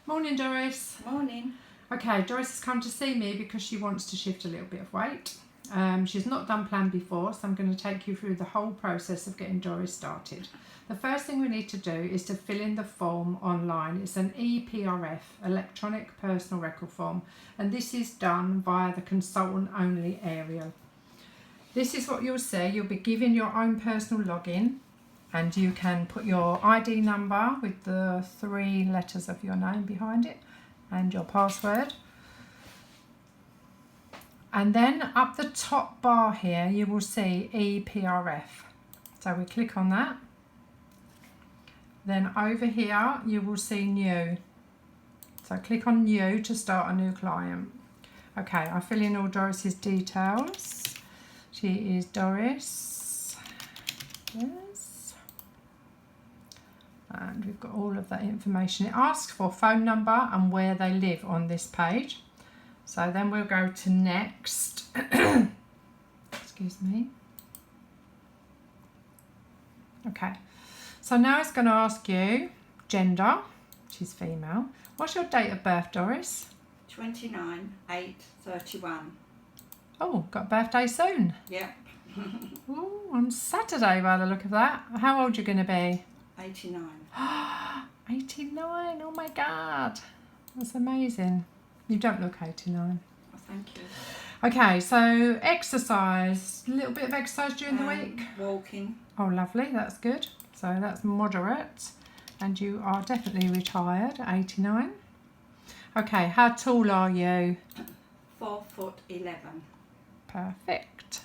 Morning, Doris. Morning. Okay, Doris has come to see me because she wants to shift a little bit of weight. She's not done plan before, so I'm going to take you through the whole process of getting Doris started. The first thing we need to do is to fill in the form online. It's an EPRF, Electronic Personal Record Form, and this is done via the consultant only area. This is what you'll see. You'll be given your own personal login, and you can put your ID number with the 3 letters of your name behind it and your password. And then up the top bar here you will see EPRF. So we click on that. Then over here you will see new. So click on new to start a new client. Okay, I fill in all Doris's details. She is Doris. Yes. And we've got all of that information. It asks for phone number and where they live on this page. So then we'll go to next. Excuse me. Okay. So now it's going to ask you gender. She's female. What's your date of birth, Doris? 29/8/31. Oh, got a birthday soon. Yep. Ooh, on Saturday by the look of that. How old are you going to be? 89. 89. Oh my God. That's amazing. You don't look 89. Oh, thank you. Okay, so exercise. A little bit of exercise during the week? Walking. Oh, lovely. That's good. So that's moderate. And you are definitely retired at 89. Okay, how tall are you? 4'11". Perfect.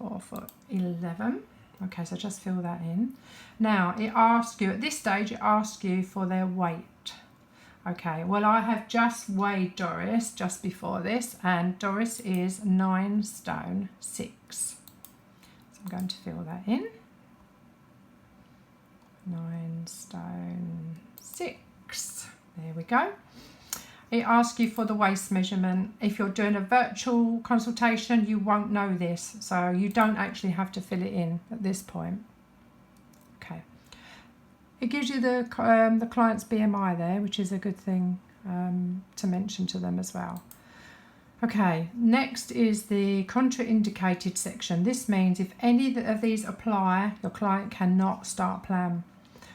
4'11". Okay, so just fill that in. Now, it asks you, at this stage, it asks you for their weight. Okay, well, I have just weighed Doris just before this, and Doris is 9 stone 6. So I'm going to fill that in. 9 stone 6. There we go. It asks you for the waist measurement. If you're doing a virtual consultation, you won't know this, so you don't actually have to fill it in at this point. Okay. It gives you the client's BMI there, which is a good thing to mention to them as well. Okay, next is the contraindicated section. This means if any of these apply, your client cannot start plan.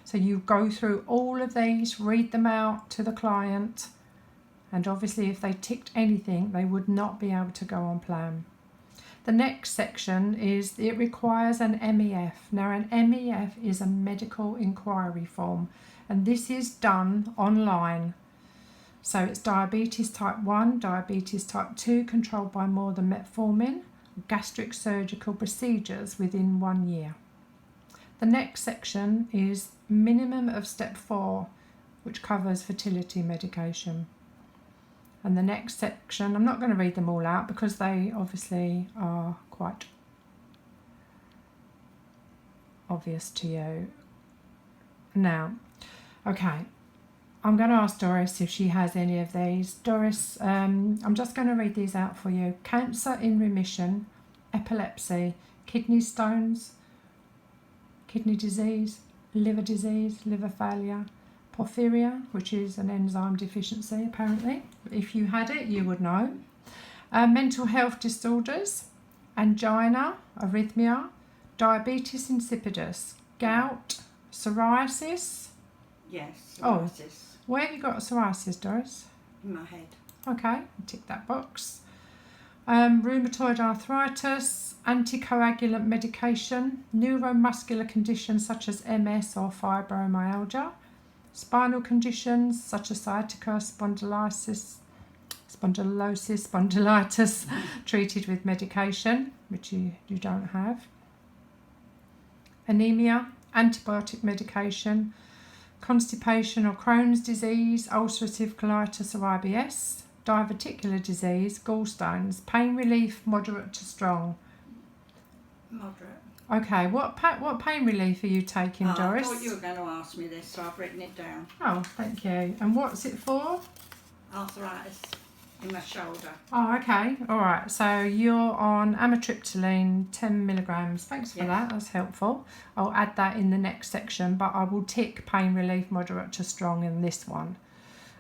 So you go through all of these, read them out to the client, and obviously if they ticked anything, they would not be able to go on plan. The next section is it requires an MEF. Now an MEF is a medical inquiry form, and this is done online. So it's diabetes type 1, diabetes type 2 controlled by more than metformin, gastric surgical procedures within 1 year. The next section is minimum of step 4, which covers fertility medication. And the next section, I'm not going to read them all out because they obviously are quite obvious to you. Now, okay, I'm going to ask Doris if she has any of these. Doris, I'm just going to read these out for you. Cancer in remission, epilepsy, kidney stones, kidney disease, liver failure, porphyria, which is an enzyme deficiency apparently. If you had it, you would know. Mental health disorders, angina, arrhythmia, diabetes insipidus, gout, psoriasis. Yes, Oh. psoriasis. Where have you got psoriasis, Doris? In my head. Okay, tick that box. Rheumatoid arthritis, anticoagulant medication, neuromuscular conditions such as MS or fibromyalgia, spinal conditions such as sciatica, spondylitis, treated with medication, which you don't have. Anemia, antibiotic medication, constipation or Crohn's disease, ulcerative colitis or IBS, diverticular disease, gallstones, pain relief, moderate to strong. Moderate. Okay, what pain relief are you taking, Doris? I thought you were going to ask me this, so I've written it down. Oh, thank you. And what's it for? Arthritis. in my shoulder. Oh, okay. All right. So you're on amitriptyline, 10 milligrams. Thanks for Yes. that. That's helpful. I'll add that in the next section, but I will tick pain relief, moderate to strong in this one.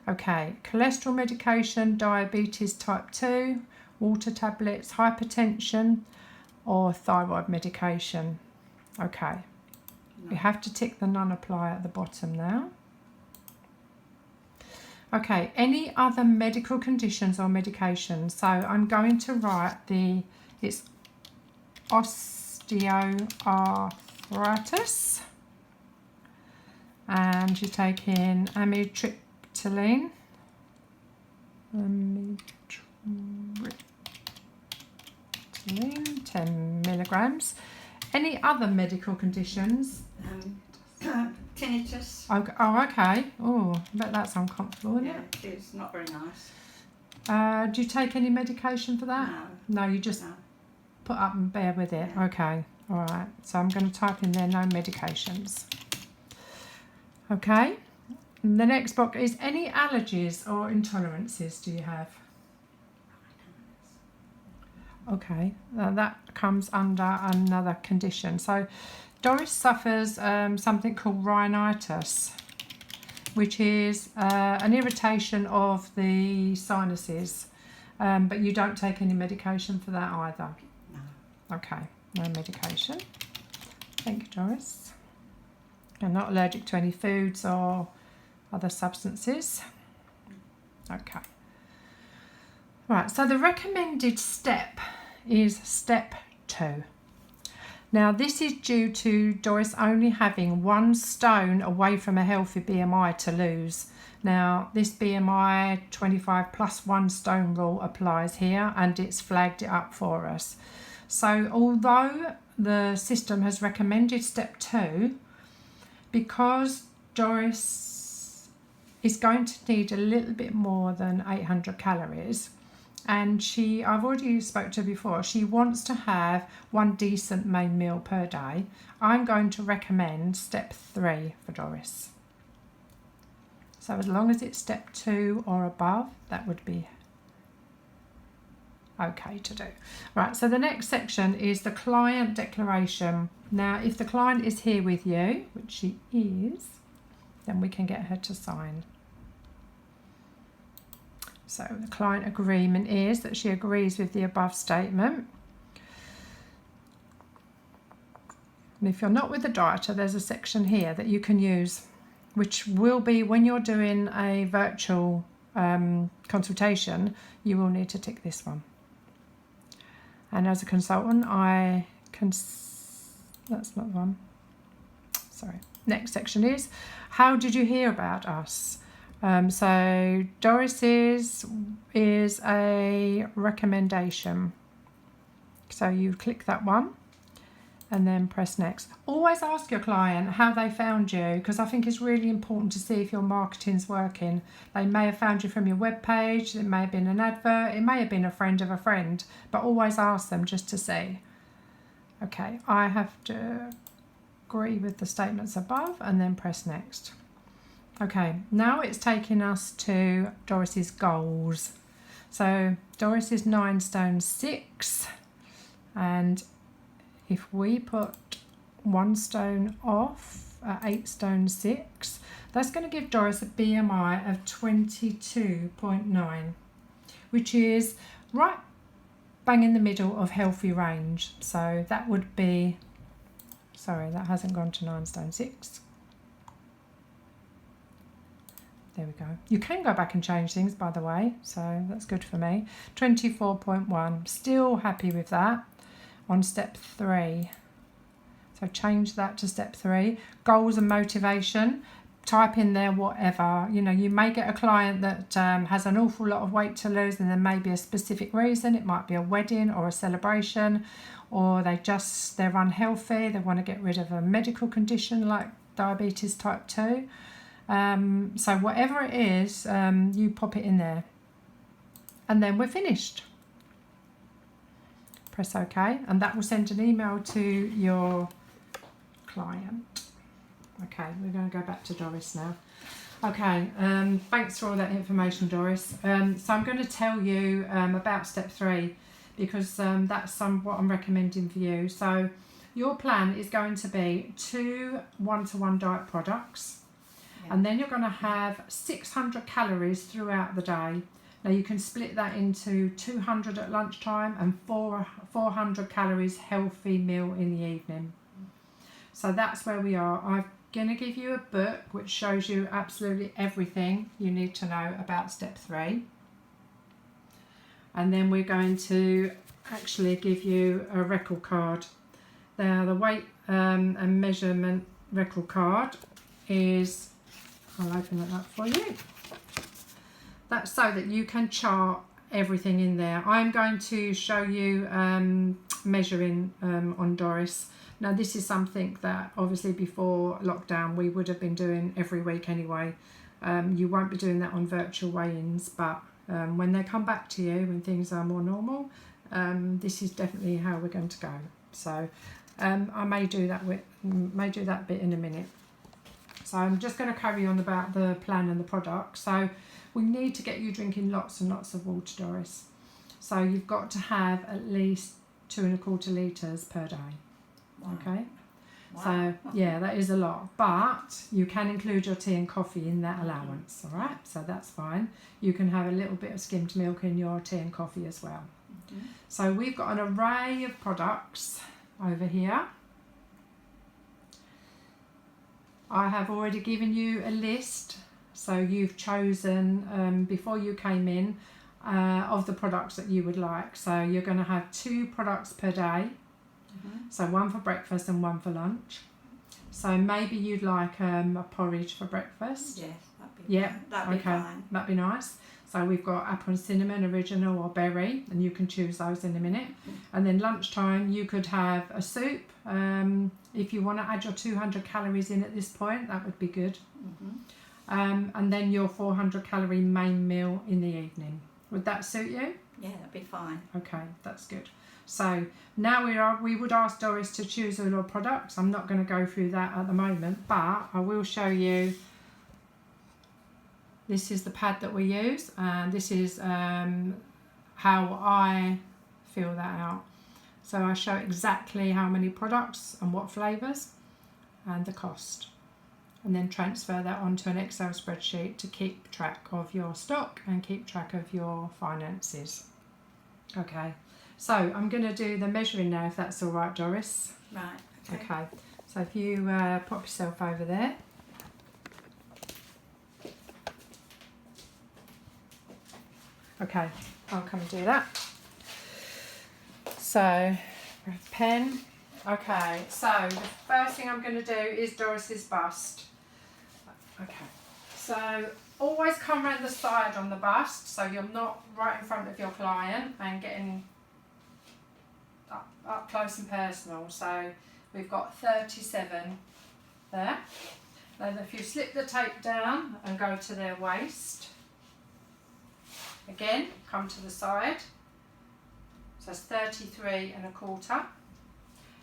Okay. Cholesterol medication, diabetes type 2, water tablets, hypertension, or thyroid medication. Okay. No. You have to tick the non-apply at the bottom now. Okay, any other medical conditions or medications? So I'm going to write it's osteoarthritis, and you take in amitriptyline. 10 milligrams. Any other medical conditions? Tinnitus. Oh, okay. Oh, I bet that's uncomfortable, isn't Yeah, it? it's not very nice. Do you take any medication for that? No. No, you just No. put up and bear with it. Yeah. Okay, all right. So I'm going to type in there no medications. Okay. And the next box is any allergies or intolerances do you have? Okay, that comes under another condition. So Doris suffers something called rhinitis, which is an irritation of the sinuses, but you don't take any medication for that either. No. Okay, no medication. Thank you, Doris. You're not allergic to any foods or other substances. Okay. Right, so the recommended step is step 2. Now this is due to Doris only having 1 stone away from a healthy BMI to lose. Now this BMI 25 plus 1 stone rule applies here, and it's flagged it up for us. So although the system has recommended step 2, because Doris is going to need a little bit more than 800 calories, and I've already spoke to her before, she wants to have 1 decent main meal per day, I'm going to recommend step 3 for Doris. So as long as it's step 2 or above, that would be okay to do. Right, so the next section is the client declaration. Now, if the client is here with you, which she is, then we can get her to sign. So the client agreement is that she agrees with the above statement. And if you're not with the dietitian, there's a section here that you can use, which will be when you're doing a virtual consultation, you will need to tick this one. And as a consultant, that's not the one. Sorry. Next section is, how did you hear about us? So Doris's is a recommendation. So you click that one and then press next. Always ask your client how they found you, because I think it's really important to see if your marketing's working. They may have found you from your webpage, it may have been an advert, it may have been a friend of a friend, but always ask them just to see. Okay, I have to agree with the statements above and then press next. Okay, now it's taking us to Doris's goals. So Doris is 9 stone 6, and if we put 1 stone off at 8 stone 6, that's going to give Doris a BMI of 22.9, which is right bang in the middle of healthy range. So that would be, sorry, that hasn't gone to 9 stone 6. There we go. You can go back and change things, by the way, so that's good for me. 24.1, still happy with that. On step 3, so change that to step 3. Goals and motivation, type in there whatever. You know, you may get a client that has an awful lot of weight to lose, and there may be a specific reason. It might be a wedding or a celebration, or they're unhealthy, they want to get rid of a medical condition like diabetes type 2. So whatever it is, you pop it in there, and then we're finished. Press OK, and that will send an email to your client. Okay, we're going to go back to Doris now. Okay, thanks for all that information, Doris. So I'm going to tell you about step 3 because that's what I'm recommending for you. So your plan is going to be 2 one-to-one diet products, and then you're going to have 600 calories throughout the day. Now you can split that into 200 at lunchtime and 400 calories healthy meal in the evening. So that's where we are. I'm going to give you a book which shows you absolutely everything you need to know about step 3. And then we're going to actually give you a record card. Now the weight and measurement record card is, I'll open it up for you. That's so that you can chart everything in there. I'm going to show you measuring on Doris. Now this is something that obviously before lockdown we would have been doing every week anyway. You won't be doing that on virtual weigh-ins, but when they come back to you, when things are more normal, this is definitely how we're going to go. So I may do that bit in a minute. So I'm just going to carry on about the plan and the product. So we need to get you drinking lots and lots of water, Doris. So you've got to have at least 2.25 litres per day. Wow. Okay. Wow. So yeah, that is a lot, but you can include your tea and coffee in that allowance. All right, so that's fine. You can have a little bit of skimmed milk in your tea and coffee as well. So we've got an array of products over here. I have already given you a list, so you've chosen before you came in of the products that you would like. So you're going to have 2 products per day. So 1 for breakfast and 1 for lunch. So maybe you'd like a porridge for breakfast. Yes, that'd be Okay, fine. that'd be nice. So we've got apple and cinnamon, original or berry, and you can choose those in a minute. And then lunchtime you could have a soup. If you want to add your 200 calories in at this point, that would be good. And then your 400 calorie main meal in the evening. Would that suit you? Yeah, that'd be fine. Okay, that's good. So now we would ask Doris to choose all our products. I'm not going to go through that at the moment, but I will show you. This is the pad that we use, and this is how I fill that out. So I show exactly how many products and what flavours and the cost, and then transfer that onto an Excel spreadsheet to keep track of your stock and keep track of your finances. Okay. So I'm going to do the measuring now, if that's all right, Doris. Right. Okay. So if you pop yourself over there. Okay, I'll come and do that. So, pen. Okay, so the first thing I'm going to do is Doris's bust. Okay. So always come around the side on the bust, so you're not right in front of your client and getting up close and personal. So we've got 37 there. Then if you slip the tape down and go to their waist, again come to the side, so it's 33.25,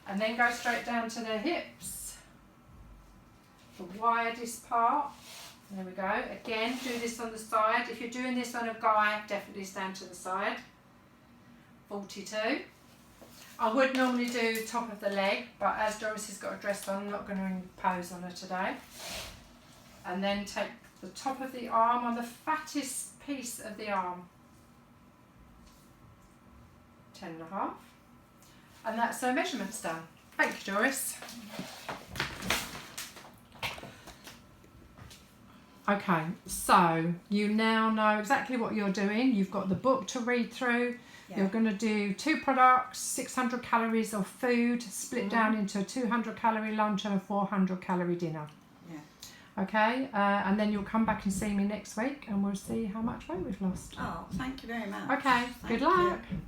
and then go straight down to their hips, the widest part. There we go. Again, do this on the side. If you're doing this on a guy, definitely stand to the side. 42. I would normally do top of the leg, but as Doris has got a dress on, I'm not going to impose on her today. And then take the top of the arm on the fattest piece of the arm. 10.5. And that's her measurements done. Thank you, Doris. Okay, so you now know exactly what you're doing. You've got the book to read through. Yeah. You're going to do 2 products, 600 calories of food, split down into a 200 calorie lunch and a 400 calorie dinner. Yeah. Okay, and then you'll come back and see me next week and we'll see how much weight we've lost. Oh, thank you very much. Okay, good luck. You.